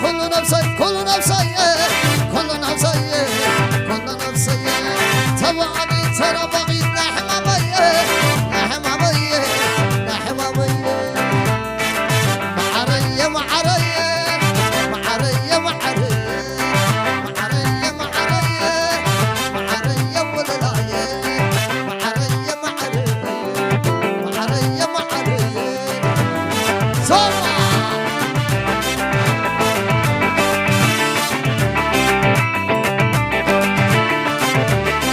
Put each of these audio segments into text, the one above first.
كل نفسي كل نفسي كل نفسي كل نفسي تبعني ترى بغيت لحم بيه لحم بيه لحم بيه معرية معرية معرية معرية معرية معرية معرية ولاية معرية معرية معرية معرية صوت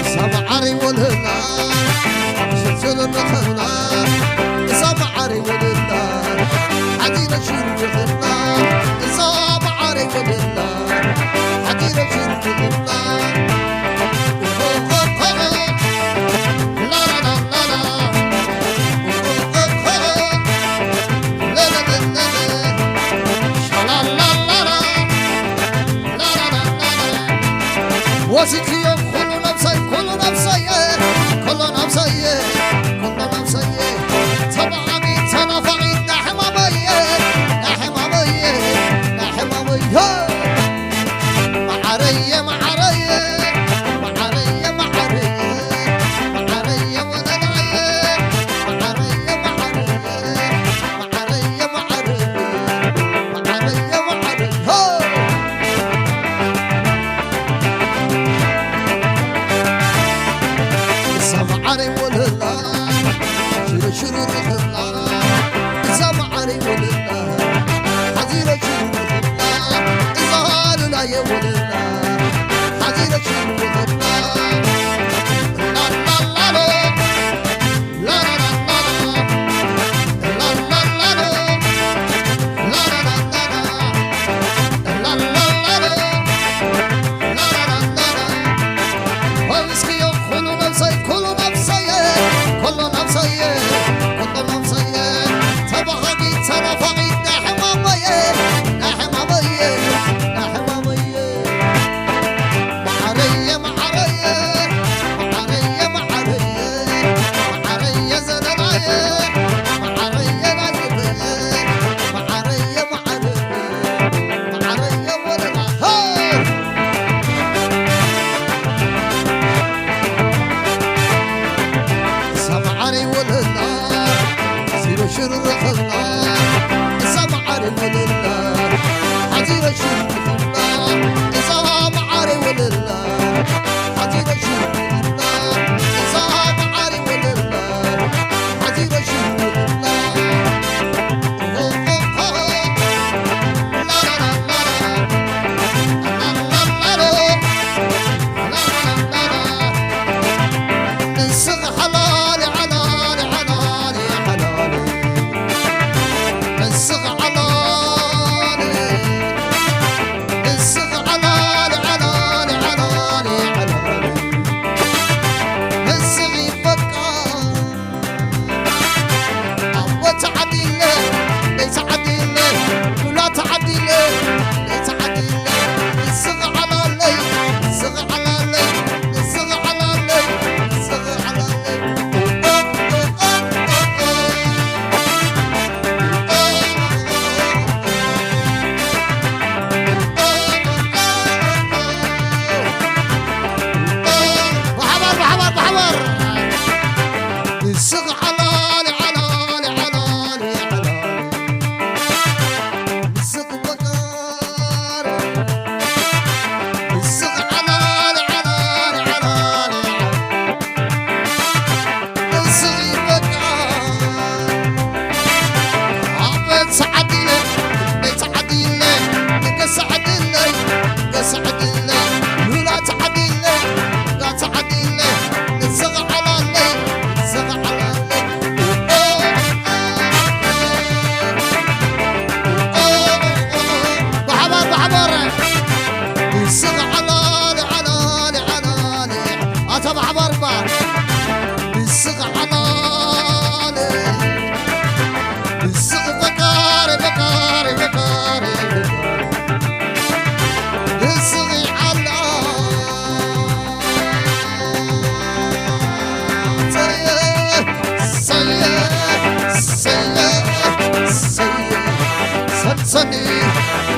سمعري والهلال شلشل الرخلال سمعري والهلال عدينا شيل والهلال سمعري والهلال عدينا شيل والهلال لا لا لا لا لا لا لا لا لا لا لا لا لا وسكي كل نفسي كل نفسي كل نفسي كل نفسي تبعني تنفعي نحم بيه نحم بيه نحم بيه معرية معرية معرية معرية معرية ونلاية معرية معرية معرية معرية معرية معرية سمعري والهلال شيل شيل الهلال سمعري والهلال حزينة شيل الهلال إظهار لا والهلال حزينة شيل الهلال لا لا لا لا لا لا لا لا لا لا لا لا ومسكي كل نفسي كل نفسي كل نفسي كل نفسي تبغي تنفعي نحم بيه نحم بيه نحم بيه معرية معرية معرية معرية معرية زناية معرية نايبية معرية معرية معرية ولنا سمعري والهلال سير شر الخلال سمعري والهلال حزير شر الخلال سمعري والهلال حزير شر الخلال سمعري والهلال حزير شر الخلال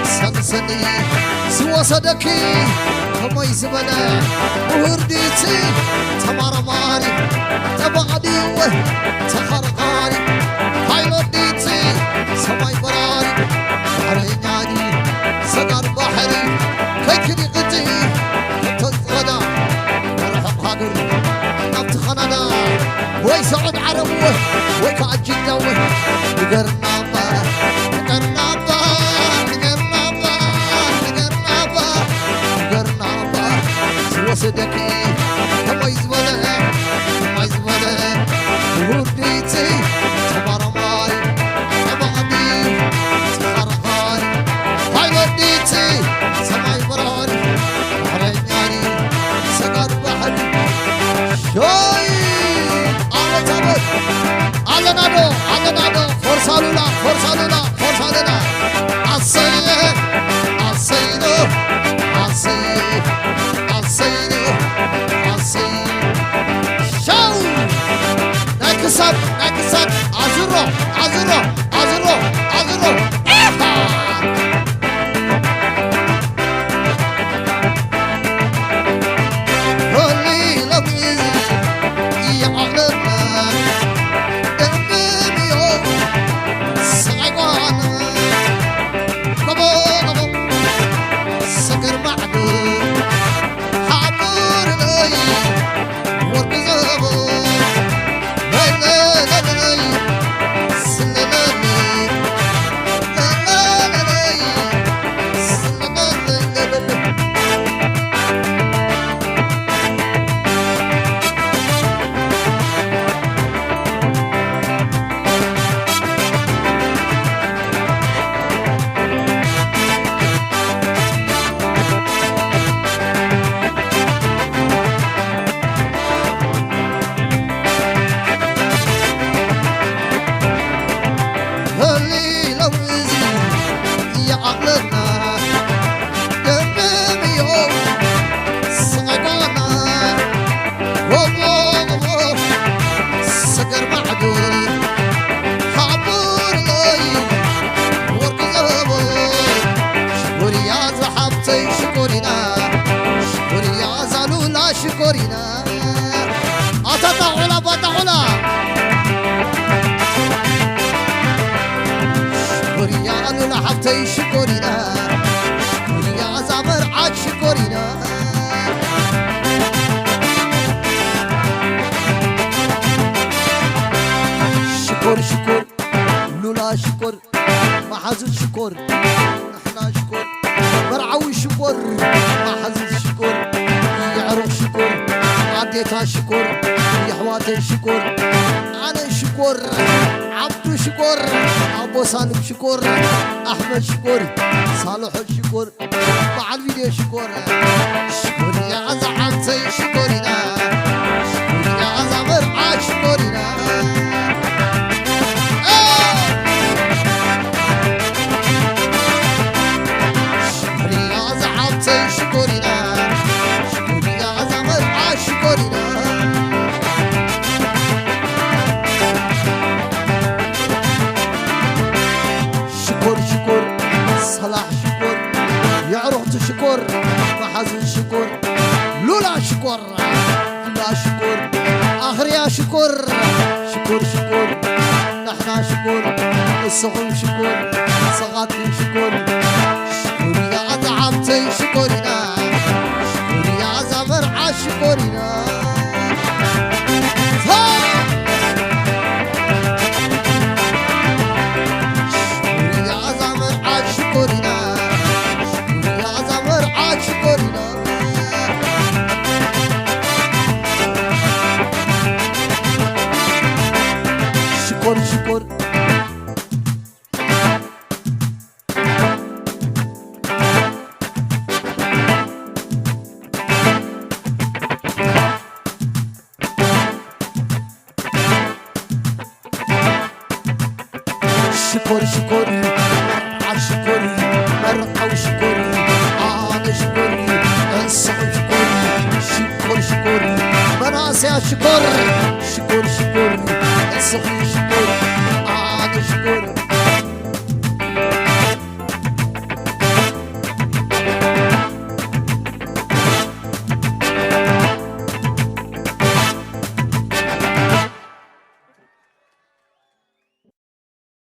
سنسني زبلي سوى صدقي كما يزبلا وهرديتي تمار ماري تبغدي تخرقاني هاي رديتي سماي براري حريناني سقر بحري كيكري قتي تتغدى مرحب قادر نبت خنانا ويسعد عربوه ويكعجي دوه يقرنابا يقرنابا يقرنابا يقرنابا يقرنابا سوى صدقي كما يزبله كما يزبله ورديتي تبار ماري تبغدي تخرقاني هاي وديتي سماي براري حريناني سقر بحري شوي على تبت على نادو فرصالولا عصيه عصينو عصيه شو نكسر عزرو شكرنا أتطعنا بطعنا شكري يا لولا حبتي شكرنا شكري يا زمر عاد شكرنا شكر لولا شكر محزن شكر نحنا شكر مرعوي شكر محزن شكر يعرف شكر عديتها شكر يحواتي شكر أنا شكر عبدو شكر أبو سالم شكر أحمد شكر صالح شكر مع الفيديو شكر شكر يا زعمتي شكرنا شكر يا زمر عاد شكرنا شكر محزن شكر لولا شكر لا شكر آخر يا شكر نحنا شكر الصغم شكر صغاتي شكر يا زعمتي شكرنا شكر يا زمر عاشكرنا شكر عالشكر مرقة وشكر أنا شكر انصح شكر مناس يا شكر